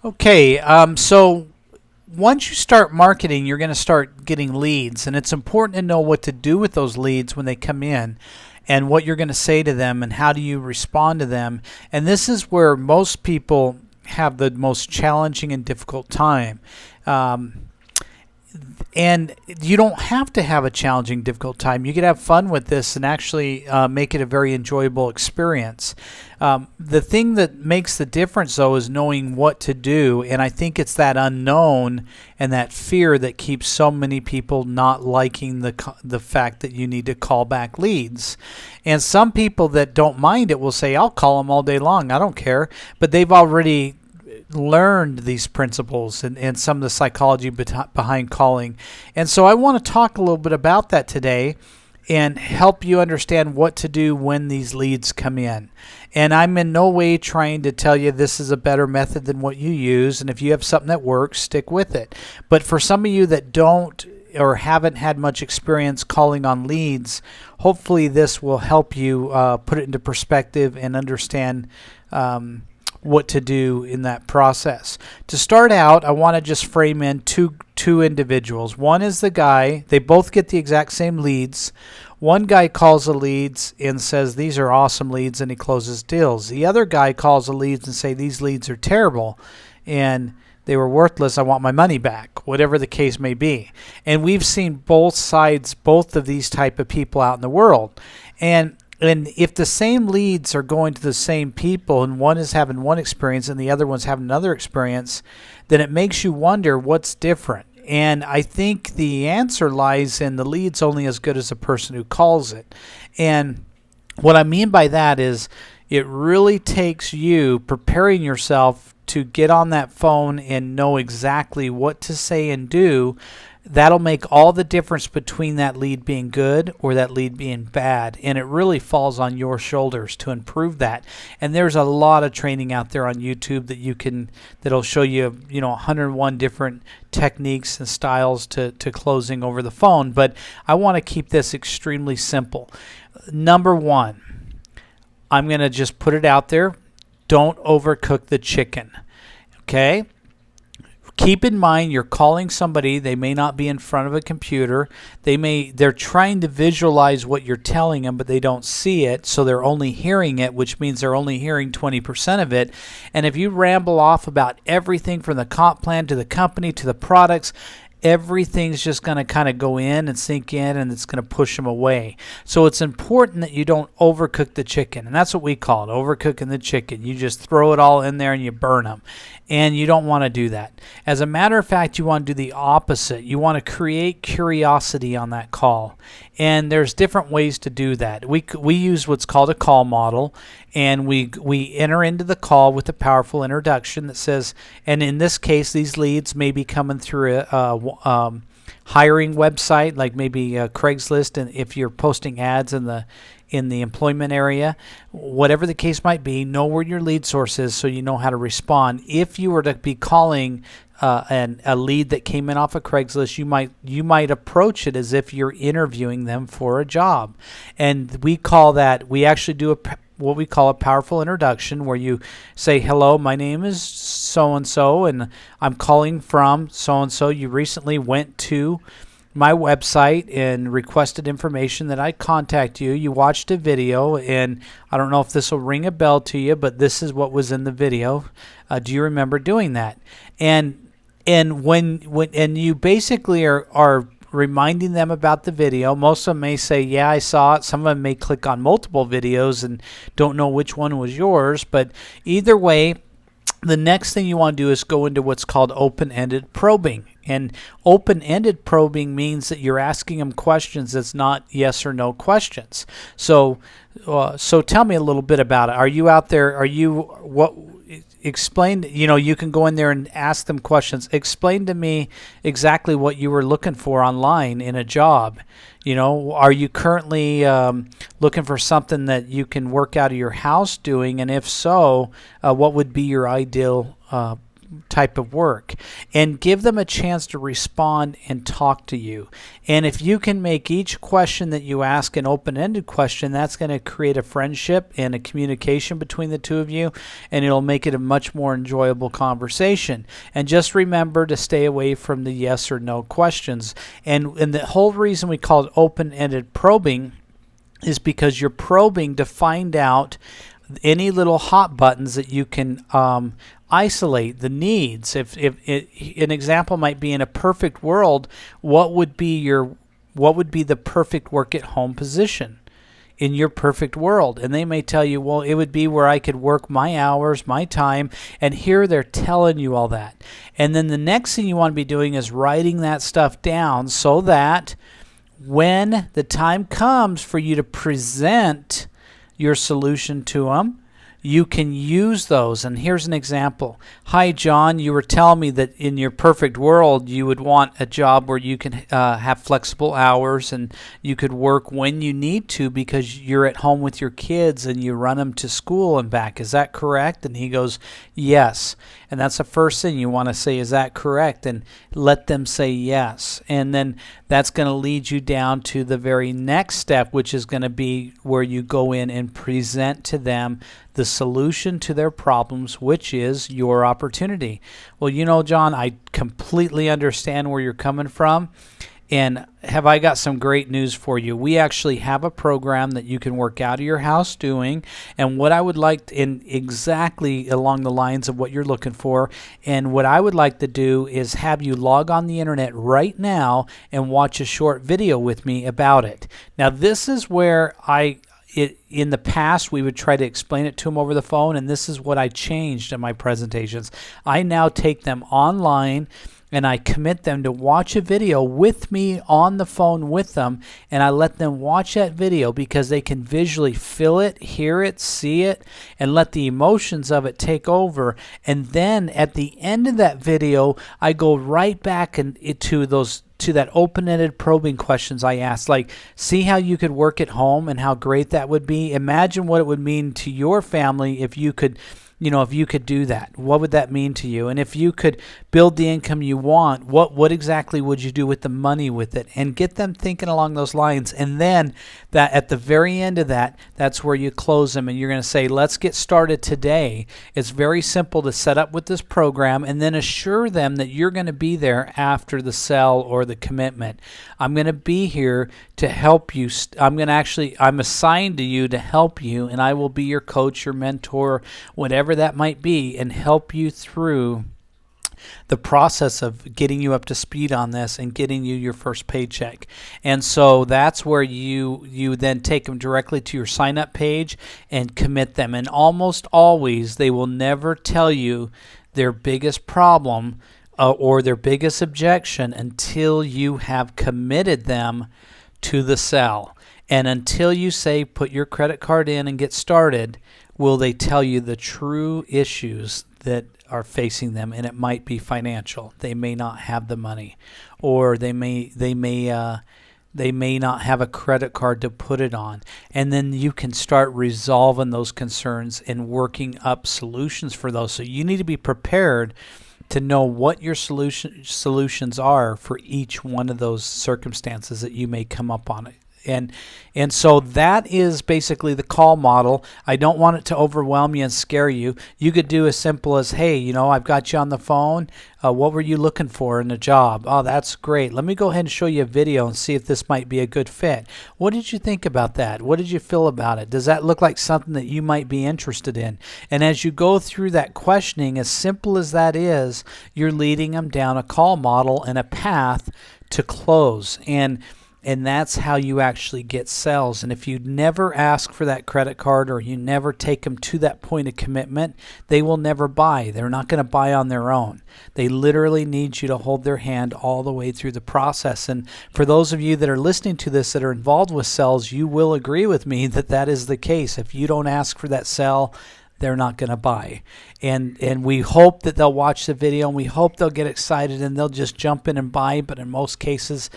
Okay, so once you start marketing, you're going to start getting leads, and it's important to know what to do with those leads when they come in and what you're going to say to them and how do you respond to them. And this is where most people have the most challenging and difficult time. Um, and you don't have to have a challenging, difficult time. You could have fun with this and actually make it a very enjoyable experience. The thing that makes the difference, though, is knowing what to do. And I think it's that unknown and that fear that keeps so many people not liking the fact that you need to call back leads. And some people that don't mind it will say, I'll call them all day long. I don't care. But they've already learned these principles and some of the psychology behind calling. And so I want to talk a little bit about that today and help you understand what to do when these leads come in. And I'm in no way trying to tell you this is a better method than what you use. And if you have something that works, stick with it. But for some of you that don't or haven't had much experience calling on leads, hopefully this will help you put it into perspective and understand what to do in that process. To start out, I want to just frame in two individuals. One is the guy, they both get the exact same leads. One guy calls the leads and says these are awesome leads and he closes deals. The other guy calls the leads and say these leads are terrible and they were worthless, I want my money back, whatever the case may be. And we've seen both sides, both of these type of people out in the world. And if the same leads are going to the same people and one is having one experience and the other one's having another experience, then it makes you wonder what's different. And I think the answer lies in the lead's only as good as the person who calls it. And what I mean by that is it really takes you preparing yourself to get on that phone and know exactly what to say and do. That'll make all the difference between that lead being good or that lead being bad. And it really falls on your shoulders to improve that. And there's a lot of training out there on YouTube that'll show you, 101 different techniques and styles to closing over the phone. But I want to keep this extremely simple. Number one, I'm going to just put it out there. Don't overcook the chicken. Okay? Keep in mind you're calling somebody, they may not be in front of a computer. They're trying to visualize what you're telling them, but they don't see it, so they're only hearing it, which means they're only hearing 20% of it. And if you ramble off about everything from the comp plan to the company to the products, everything's just going to kind of go in and sink in, and it's going to push them away. So it's important that you don't overcook the chicken, and that's what we call it, overcooking the chicken. You just throw it all in there and you burn them, and you don't want to do that. As a matter of fact, you want to do the opposite. You want to create curiosity on that call, and there's different ways to do that. We use what's called a call model, and we enter into the call with a powerful introduction that says, and in this case, these leads may be coming through a hiring website, like maybe Craigslist, and if you're posting ads in the employment area, whatever the case might be, know where your lead source is so you know how to respond. If you were to be calling a lead that came in off of Craigslist, you might approach it as if you're interviewing them for a job, and we actually do what we call a powerful introduction, where you say, hello, my name is so-and-so, and I'm calling from so-and-so. You recently went to my website and requested information that I contact you. You watched a video, and I don't know if this will ring a bell to you, but this is what was in the video. Do you remember doing that? And when you basically are reminding them about the video. Most of them may say, yeah, I saw it. Some of them may click on multiple videos and don't know which one was yours. But either way, the next thing you want to do is go into what's called open-ended probing. And open-ended probing means that you're asking them questions that's not yes or no questions. So tell me a little bit about it. Are you out there? Explain, you can go in there and ask them questions. Explain to me exactly what you were looking for online in a job. Are you currently looking for something that you can work out of your house doing? And if so, what would be your ideal type of work, and give them a chance to respond and talk to you. And if you can make each question that you ask an open-ended question, that's going to create a friendship and a communication between the two of you, and it'll make it a much more enjoyable conversation. And just remember to stay away from the yes or no questions. And the whole reason we call it open-ended probing is because you're probing to find out any little hot buttons that you can isolate the needs. If an example might be, in a perfect world, what would be the perfect work at home position in your perfect world? And they may tell you, well, it would be where I could work my hours, my time, and here they're telling you all that. And then the next thing you want to be doing is writing that stuff down so that when the time comes for you to present your solution to them, you can use those. And here's an example. Hi, John, you were telling me that in your perfect world, you would want a job where you can have flexible hours and you could work when you need to because you're at home with your kids and you run them to school and back. Is that correct? And he goes, yes. And that's the first thing you want to say, is that correct? And let them say yes. And then that's going to lead you down to the very next step, which is going to be where you go in and present to them the solution to their problems, which is your opportunity. Well, you know, John, I completely understand where you're coming from. And have I got some great news for you? We actually have a program that you can work out of your house doing. And what I would like, in exactly along the lines of what you're looking for, and what I would like to do is have you log on the internet right now and watch a short video with me about it. Now, this is where in the past, we would try to explain it to them over the phone, and this is what I changed in my presentations. I now take them online, and I commit them to watch a video with me on the phone with them, and I let them watch that video because they can visually feel it, hear it, see it, and let the emotions of it take over. And then at the end of that video, I go right back to that open-ended probing questions I asked, like, see how you could work at home and how great that would be? Imagine what it would mean to your family if you could do that. What would that mean to you? And if you could build the income you want, what exactly would you do with the money with it? And get them thinking along those lines. And then that at the very end of that, that's where you close them and you're going to say, let's get started today. It's very simple to set up with this program, and then assure them that you're going to be there after the sell or the commitment. I'm going to be here to help you. I'm assigned to you to help you, and I will be your coach, your mentor, whatever that might be, and help you through the process of getting you up to speed on this and getting you your first paycheck. And so that's where you then take them directly to your sign up page and commit them. And almost always they will never tell you their biggest problem or their biggest objection until you have committed them to the sell. And until you say, put your credit card in and get started, will they tell you the true issues that are facing them. And it might be financial. They may not have the money, or they may not have a credit card to put it on. And then you can start resolving those concerns and working up solutions for those. So you need to be prepared to know what your solutions are for each one of those circumstances that you may come up on it. And so that is basically the call model. I don't want it to overwhelm you and scare you. You could do as simple as, hey, I've got you on the phone. What were you looking for in a job? Oh, that's great. Let me go ahead and show you a video and see if this might be a good fit. What did you think about that? What did you feel about it? Does that look like something that you might be interested in? And as you go through that questioning, as simple as that is, you're leading them down a call model and a path to close. And that's how you actually get sales. And if you never ask for that credit card, or you never take them to that point of commitment, they will never buy. They're not going to buy on their own. They literally need you to hold their hand all the way through the process. And for those of you that are listening to this that are involved with sales, you will agree with me that that is the case. If you don't ask for that sell, they're not going to buy. And we hope that they'll watch the video, and we hope they'll get excited and they'll just jump in and buy. But in most cases,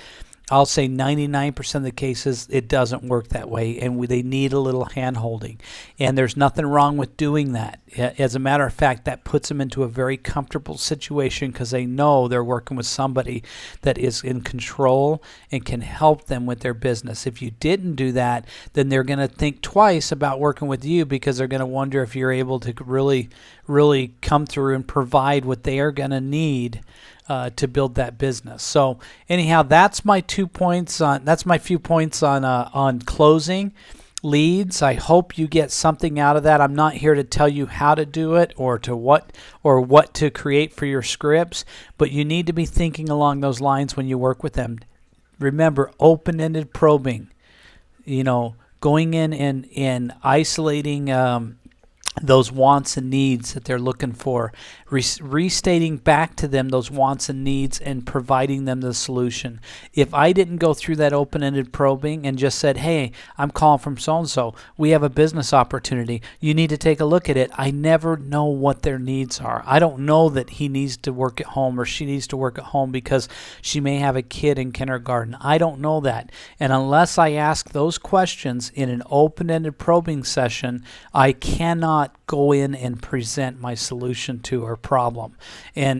I'll say 99% of the cases, it doesn't work that way, and they need a little hand-holding. And there's nothing wrong with doing that. As a matter of fact, that puts them into a very comfortable situation because they know they're working with somebody that is in control and can help them with their business. If you didn't do that, then they're going to think twice about working with you because they're going to wonder if you're able to really come through and provide what they are going to need to build that business. So anyhow, that's my 2 points on. That's my few points on closing leads. I hope you get something out of that. I'm not here to tell you how to do it or what to create for your scripts, but you need to be thinking along those lines when you work with them. Remember, open-ended probing. Going in and isolating those wants and needs that they're looking for, restating back to them those wants and needs and providing them the solution. If I didn't go through that open-ended probing and just said, hey, I'm calling from so-and-so, we have a business opportunity, you need to take a look at it, I never know what their needs are. I don't know that he needs to work at home or she needs to work at home because she may have a kid in kindergarten. I don't know that. And unless I ask those questions in an open-ended probing session, I cannot go in and present my solution to her problem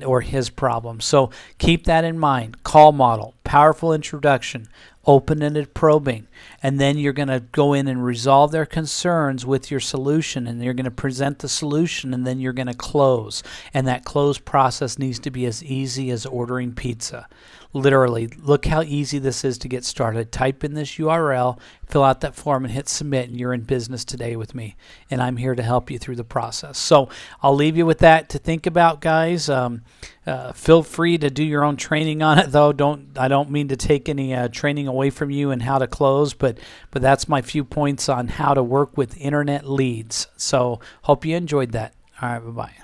or his problem. So keep that in mind. Call model, powerful introduction, open-ended probing, and then you're going to go in and resolve their concerns with your solution, and you're going to present the solution, and then you're going to close. And that close process needs to be as easy as ordering pizza. Literally, look how easy this is to get started. Type in this URL, fill out that form, and hit submit, and you're in business today with me. And I'm here to help you through the process. So I'll leave you with that to think about, guys. Feel free to do your own training on it, though. I don't mean to take any training away from you and how to close, but that's my few points on how to work with internet leads. So hope you enjoyed that. All right, bye-bye.